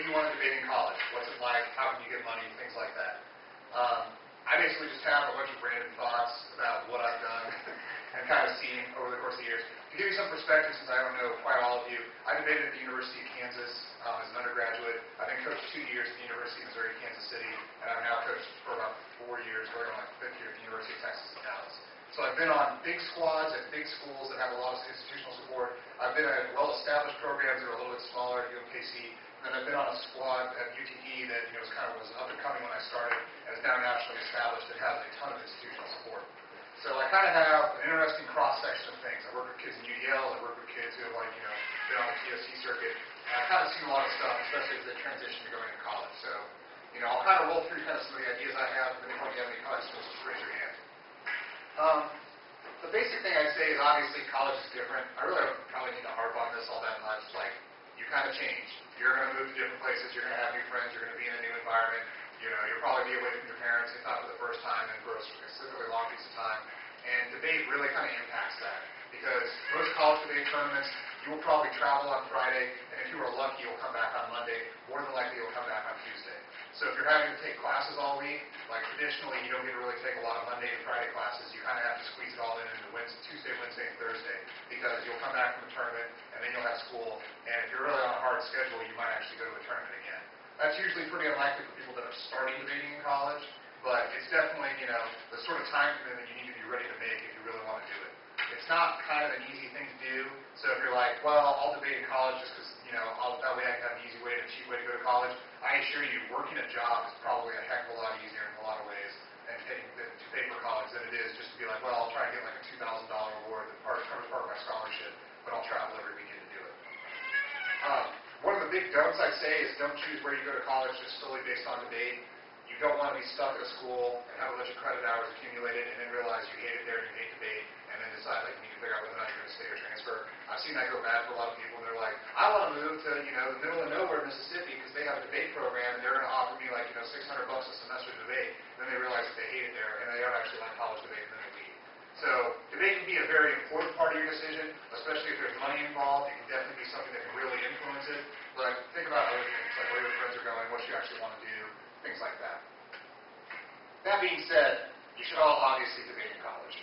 do you want to debate in college? What's it like? How can you get money? Things like that. I basically just have a bunch of random thoughts about what I've done and kind of seen over the course of the years. To give you some perspective, since I don't know quite all of you, I debated at the University of Kansas as an undergraduate. I've been coached 2 years at the University of Missouri, Kansas City, and I've now coached for about 4 years, going on my 5th year at the University of Texas in Dallas. So I've been on big squads at big schools that have a lot of institutional support. I've been at well-established programs that are a little bit smaller at UMKC, and then I've been on a squad at UTE that was up and coming when I started, and is now nationally established and has a ton of institutional support. So I kind of have an interesting cross-section of things. I work with kids in UDL, I work with kids who have been on the TSC circuit, and I've kind of seen a lot of stuff, especially as they transition to going into college. So, I'll kind of roll through kind of some of the ideas I have, and if you have any questions, just raise your hand. The basic thing I'd say is obviously college is different. I really don't probably need to harp on this all that much. You kind of change. You're going to move to different places. You're going to have new friends. You're going to be in a new environment. You'll probably be away from your parents, if not for the first time, and for a specifically long piece of time. And debate really kind of impacts that. Because most college debate tournaments, you will probably travel on Friday, and if you are lucky, you'll come back on Monday. More than likely, you'll come back on Tuesday. So if you're having to take classes all week, traditionally, you don't get to really take a lot of Monday and Friday classes. You kind of have to squeeze it all in into Tuesday, Wednesday, and Thursday, because you'll come back from the tournament, and then you'll have school. And if you're really on a hard schedule, you might actually go to a tournament again. That's usually pretty unlikely for people that are starting debating in college, but it's definitely, the sort of time commitment you need to be ready to make if you really want to do it. It's not kind of an easy thing to do. So if you're like, well, I'll debate in college just because, that way I can have an easy way and a cheap way to go to college, I assure you, working a job is probably a heck of a lot easier in a lot of ways and to pay for college than it is just to be like, well, I'll try and get a $2,000 award that covers part of my scholarship, but I'll travel every weekend to do it. One of the big don'ts I'd say is don't choose where you go to college just solely based on debate. You don't want to be stuck at a school and have a bunch of credit hours accumulated and then realize you hate it there and you hate debate and then decide you need to figure out whether or not you're going to stay or transfer. I've seen that go bad for a lot of people, and they're like, I want to move to the middle of nowhere, Mississippi, because they have a debate program and they're going to offer me $600 a semester to debate. And then they realize that they hate it there and they don't actually like college debate, and then they leave. So debate can be a very important part of your decision, especially if there's money involved. It can definitely be something that can really influence it. But think about other things, like where your friends are going, what you actually want to do, things like that. That being said, you should all obviously debate in college.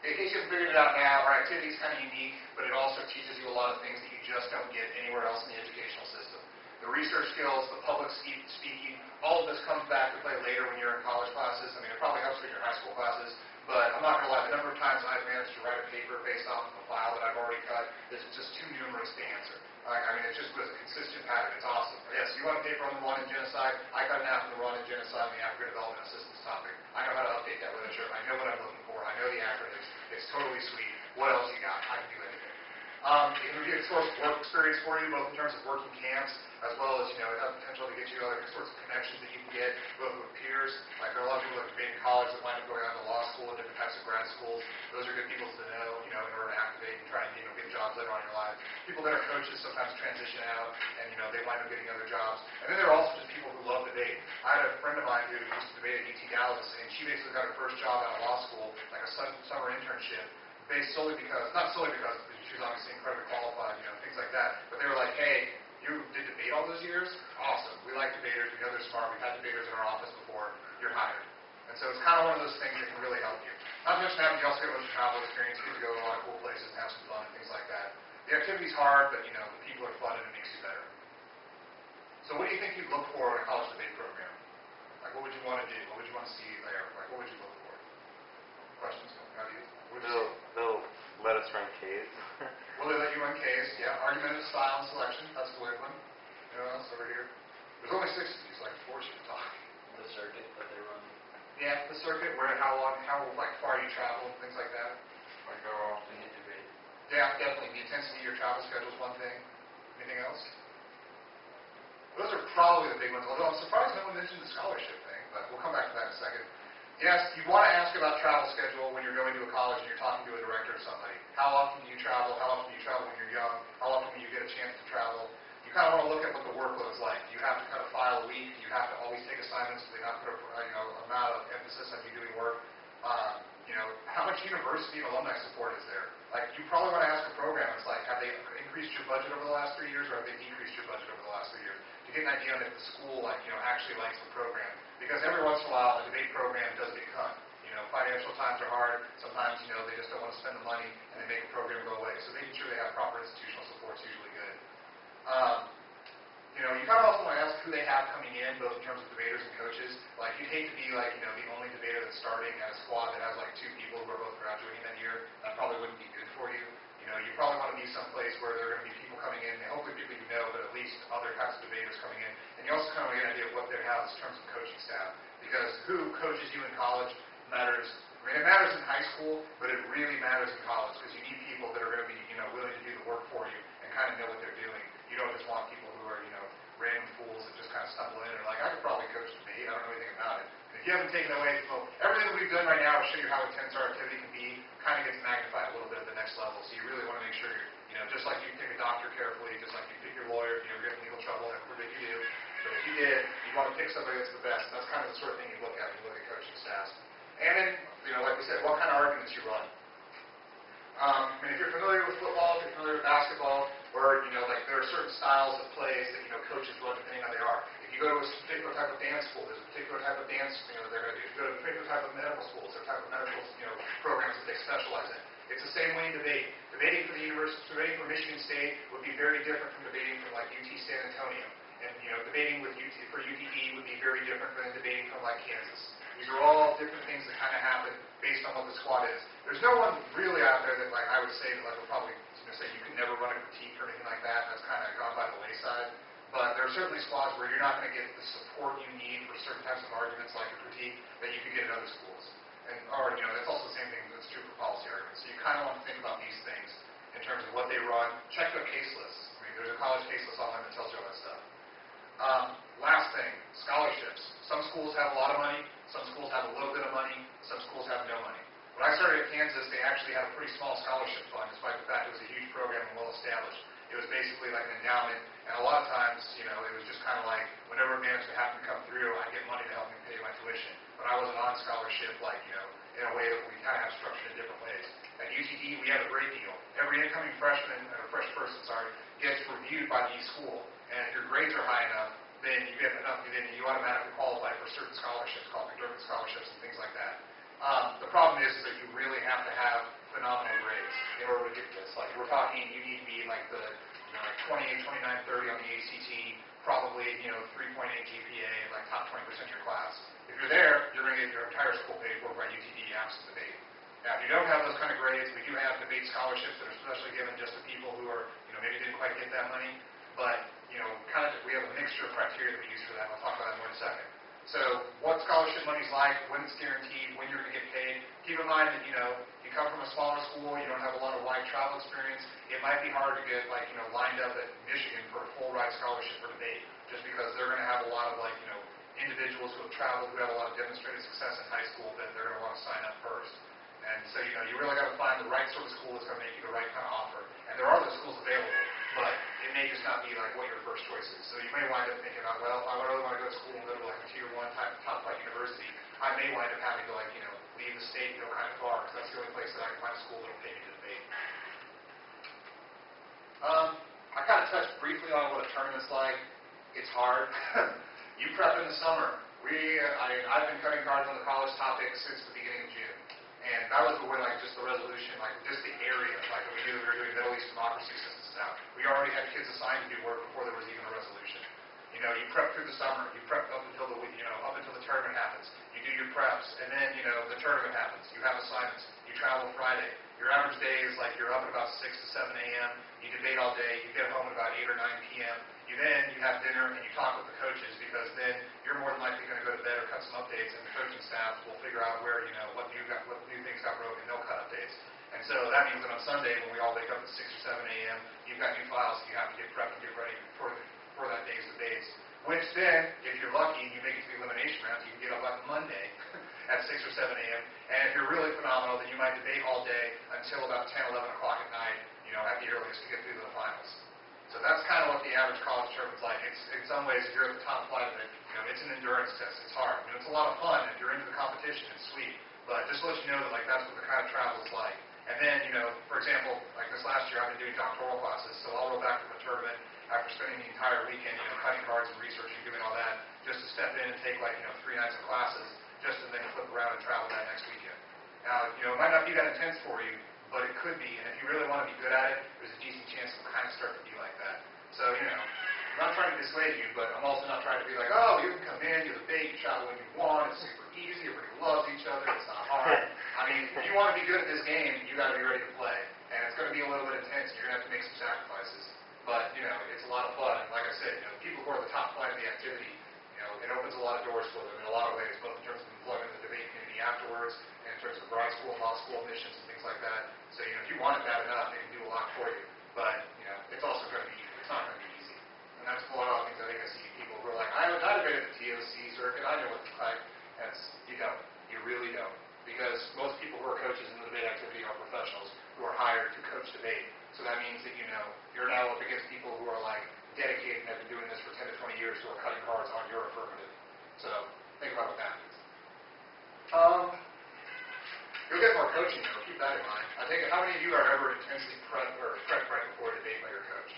In case you haven't figured it out now, our activity is kind of unique, but it also teaches you a lot of things that you just don't get anywhere else in the educational system. The research skills, the public speaking, all of this comes back to play later when you're in college classes. I mean, it probably helps with your high school classes, but I'm not going to lie, the number of times I've managed to write a paper based off of a file that I've already cut is just too numerous to answer. I mean, it just was a consistent pattern. It's awesome. Yes, you want a paper on the Rwandan genocide? I cut an half of the Rwandan genocide and the African development assistance topic. I know how to update that literature. I know what I'm looking for. I know the acronyms. It's totally sweet. What else you got? I can do anything. It would be a source of work experience for you, both in terms of working camps, as well as, it has the potential to get you other sorts of connections that you can get, both with peers. There are a lot of people that debate in college that wind up going on to law school and different types of grad schools. Those are good people to know, in order to activate and try and, get jobs later on in your life. People that are coaches sometimes transition out and, they wind up getting other jobs. And then there are also just people who love debate. I had a friend of mine who used to debate at UT Dallas, and she basically got her first job out of law school, like a summer internship, based solely because, not solely because she was obviously incredibly qualified, things like that, but they were like, hey, you did debate all those years? Awesome. We like debaters. We know they're smart. We've had debaters in our office before. You're hired. And so it's kind of one of those things that can really help you. Not to mention that, you also get a bunch of travel experience. You get to go to a lot of cool places and have some fun and things like that. The activity's hard, but, the people are fun and it makes you better. So what do you think you'd look for in a college debate program? What would you want to do? What would you want to see there? What would you look for? Questions? How do you? They'll let us run Ks. Will they let you run Ks? Yeah. Argumentative style and selection. That's a good one. Anyone else over here? There's only 6 of you, so I can force you to talk. The circuit that they run. Yeah, the circuit, how far you travel, things like that. How often you debate. Yeah, definitely. The intensity of your travel schedule is one thing. Anything else? Those are probably the big ones, although I'm surprised no one mentioned the scholarship thing, but we'll come back to that in a second. Yes, you want to ask about travel schedule when you're going to a college and you're talking to a director or somebody. How often do you travel? How often do you travel when you're young? How often do you get a chance to travel? You kind of want to look at what the workload is like. Do you have to kind of file a week? Do you have to always take assignments? Do they not put amount of emphasis on you doing work? How much university and alumni support is there? Like, you probably want to ask a program, it's like, have they increased your budget over the last 3 years, or have they decreased your budget over the last 3 years? To get an idea on if the school, like, actually likes the program. Because every once in a while, a debate program does get cut. Financial times are hard. Sometimes, they just don't want to spend the money, and they make a program go away. So making sure they have proper institutional support is usually good. You kind of also want to ask who they have coming in, both in terms of debaters and coaches. Like, you'd hate to be like, the only debater that's starting at a squad that has like 2 people who are both graduating that year. That probably wouldn't be good for you. You probably want to be someplace where there are going to be people coming in, and hopefully people you know, but at least other types of debaters coming in. And you also kind of get an idea of what they have in terms of coaching staff. Because who coaches you in college matters. I mean, it matters in high school, but it really matters in college because you need people that are going to be, willing to do the work for you and kind of know what they're doing. You don't just want people who are, random fools that just kind of stumble in and are like, I could probably coach debate. I don't know anything about it. And if you haven't taken away, so everything that we've done right now to show you how intense our activity can be kind of gets magnified a little bit at the next level. So you really want to make sure you're, just like you pick a doctor carefully, just like you pick your lawyer, if you ever get in legal trouble, I forbid you do. But if you did, you want to pick somebody that's the best. And that's kind of the sort of thing you look at when you look at coaching staffs. And then, like we said, what kind of arguments you run. If you're familiar with football, if you're familiar with basketball, or, like there are certain styles of plays that, coaches run depending on how they are. If you go to a particular type of dance school, there's a particular type of dance, that they're going to do. If you go to a particular type of medical schools, there are type of medical, programs that they specialize in. It's the same way in debate. Debating for the university, debating for Michigan State would be very different from debating for like UT San Antonio. And, debating with for UTE would be very different than debating from like Kansas. These are all different things that kind of happen based on what the squad is. There's no one really out there that, like, I would say that, like, would probably say you could never run a critique or anything like that. That's kind of gone by the wayside. But there are certainly squads where you're not going to get the support you need for certain types of arguments, like a critique, that you could get at other schools. And, that's also the same thing that's true for policy arguments. So you kind of want to think about these things in terms of what they run. Check their case lists. I mean, there's a college case list online that tells you all that stuff. Last thing, scholarships. Some schools have a lot of money. Some schools have a little bit of money. Some schools have no money. When I started at Kansas, they actually had a pretty small scholarship fund, despite the fact it was a huge program and well established. It was basically like an endowment, and a lot of times, it was just kind of like whenever management happened to come through, I'd get money to help me pay my tuition. But I wasn't on scholarship, like, in a way that we kind of have structured in different ways. At UTE, we have a great deal. Every incoming freshman, or fresh person, gets reviewed by the school, and if your grades are high enough, then you get enough, then you automatically qualify for certain scholarships, called McDermott scholarships and things like that. The problem is that you really have to have phenomenal grades in order to get this. Like, we're talking, you need to be like the, like 28, 29, 30 on the ACT, probably, 3.8 GPA, like top 20% of your class. If you're there, you're going to get your entire school paid for by UTD absent debate. Now, if you don't have those kind of grades, we do have debate scholarships that are especially given just to people who are, maybe didn't quite get that money, but, we have a mixture of criteria that we use for that. I'll talk about that more in a second. So what scholarship money's like, when it's guaranteed, when you're going to get paid. Keep in mind that, you come from a smaller school, you don't have a lot of wide travel experience. It might be hard to get, like, lined up at Michigan for a full ride scholarship for debate, just because they're going to have a lot of, like, individuals who have traveled, who have a lot of demonstrated success in high school that they're going to want to sign up first. And so, you really got to find the right sort of school that's going to make you the right kind of offer. And there are those schools available, but it may just not be like what your first choice is. So you may wind up thinking about, well, if I really want to go to school and go to like a tier 1 type top flight university, I may wind up having to leave the state and go kind of far, because that's the only place that I can find a school that will pay me to debate. I kind of touched briefly on what a tournament's like. It's hard. You prep in the summer. I've been cutting cards on the college topic since the beginning of June. And that was when, just the resolution, just the area, we knew we were doing Middle East democracy systems now. We already had kids assigned to do work before there was even a resolution. You prep through the summer. You prep up until the tournament happens. You do your preps, and then, the tournament happens. You have assignments. You travel Friday. Your average day is you're up at about 6 to 7 a.m. You debate all day. You get home at about 8 or 9 p.m. You have dinner and you talk with the coaches, because then you're more than likely going to go to bed or cut some updates, and the coaching staff will figure out where, what new things got broken. They'll cut updates. And so that means that on Sunday, when we all wake up at 6 or 7 a.m., you've got new files you have to get prepped and get ready for that day's debates. Which then, if you're lucky and you make it to the elimination rounds, you can get up on Monday at 6 or 7 a.m. And if you're really phenomenal, then you might debate all day until about 10, 11 o'clock at night, at the earliest to get through to the finals. So that's kind of what the average college tournament's like. It's, in some ways, if you're at the top flight of it, it's an endurance test. It's hard. It's a lot of fun. If you're into the competition, it's sweet. But just to let you know that, like, that's what the kind of travel is like. And then, for example, like this last year, I've been doing doctoral classes, so I'll go back from a tournament after spending the entire weekend, cutting cards and researching, doing all that, just to step in and take, 3 nights of classes, just to then flip around and travel that next weekend. Now, it might not be that intense for you, but it could be, and if you really want to be good at it, there's a decent chance it'll kind of start to be like that. So, I'm not trying to dissuade you, but I'm also not trying to be like, oh, you can come in, you're the bait, you travel when you want, it's super easy, everybody loves each other, it's not hard. I mean, if you want to be good at this game, you got to be ready to play. And it's going to be a little bit intense, and you're going to have to make some sacrifices. But, it's a lot of fun. And like I said, people who are the top flight of the activity, it opens a lot of doors for them in a lot of ways, both in terms of employment in the debate community afterwards, and in terms of grad school and law school admissions and things like that. So, if you want it bad enough, they can do a lot for you. But, it's also going to be, it's not going to be easy. And that's one of the things I think I see people who are like, I debated the TOC circuit, I know what it's like. And you don't. You really don't. Because most people who are coaches in the debate activity are professionals who are hired to coach debate. So that means that, you're now up against people who are dedicated and have been doing this for 10 to 20 years who are cutting cards on your affirmative. So think about what that means. You'll get more coaching though, keep that in mind. I think, how many of you are ever intensely prepped right before a debate by your coach?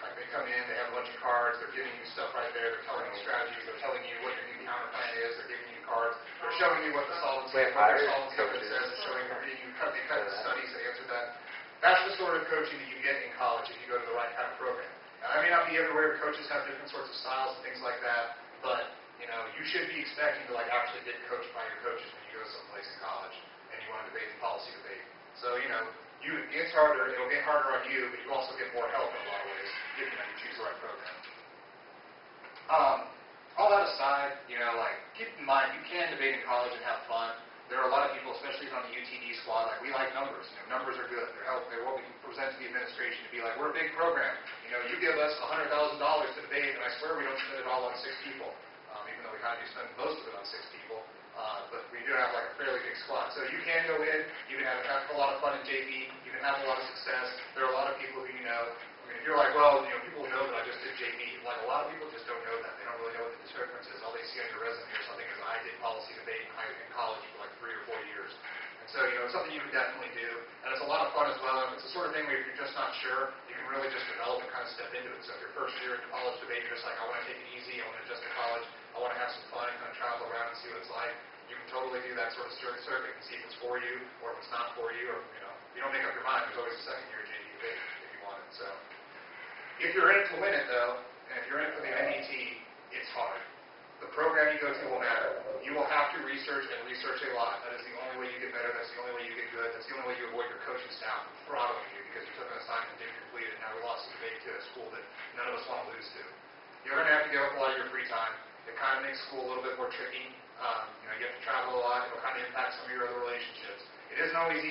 Like they come in, they have a bunch of cards, they're giving you stuff right there, they're telling you strategies, they're telling you what your new counter plan is, they're giving you cards, they're showing you what the solvency evidence says, they're showing you, they cut the studies that answer that. That's the sort of coaching that you get in college if you go to the right kind of program. Now, that may not be everywhere. Coaches have different sorts of styles and things like that, but, you should be expecting to, actually get coached by your coaches when you go someplace in college and you want to debate the policy debate. So, it's harder, it'll get harder on you, but you also get more help in a lot of ways if, you choose the right program. All that aside, keep in mind, you can debate in college and have fun. There are a lot of people, especially on the UTD squad, we like numbers. Numbers are good. They're what we can present to the administration to be like, we're a big program. You give us $100,000 to debate, and I swear we don't spend it all on 6 people, even though we kind of do spend most of it on 6 people. But we do have a fairly big squad. So you can go in, you can have a lot of fun in JV, you can have a lot of success. There are a lot of people who if you're like, well, people know that I just did JV, a lot of people just don't know that. They don't really know what the difference is. All they see on your resume or something is I did policy debate in college for 3 or 4 years. And so, it's something you can definitely do. And it's a lot of fun as well. And it's the sort of thing where if you're just not sure, you can really just develop and kind of step into it. So if your first year in college debate, you're just like, I want to take it easy, I want to adjust to college, I want to have some fun and kind of travel around and see what it's like. You can totally do that sort of circuit and see if it's for you or if it's not for you, or, if you don't make up your mind, there's always a second year JV debate if you want it. So if you're in it to win it, though, and if you're in it for the NET, it's hard. The program you go to will matter. You will have to research and research a lot. That is the only way you get better. That's the only way you get good. That's the only way you avoid your coaching staff from throttling you because you took an assignment and didn't complete it. Now we lost the debate to a school that none of us want to lose to. You're going to have to give up a lot of your free time. It kind of makes school a little bit more tricky. You have to travel a lot. It'll kind of impact some of your other relationships. It isn't always easy.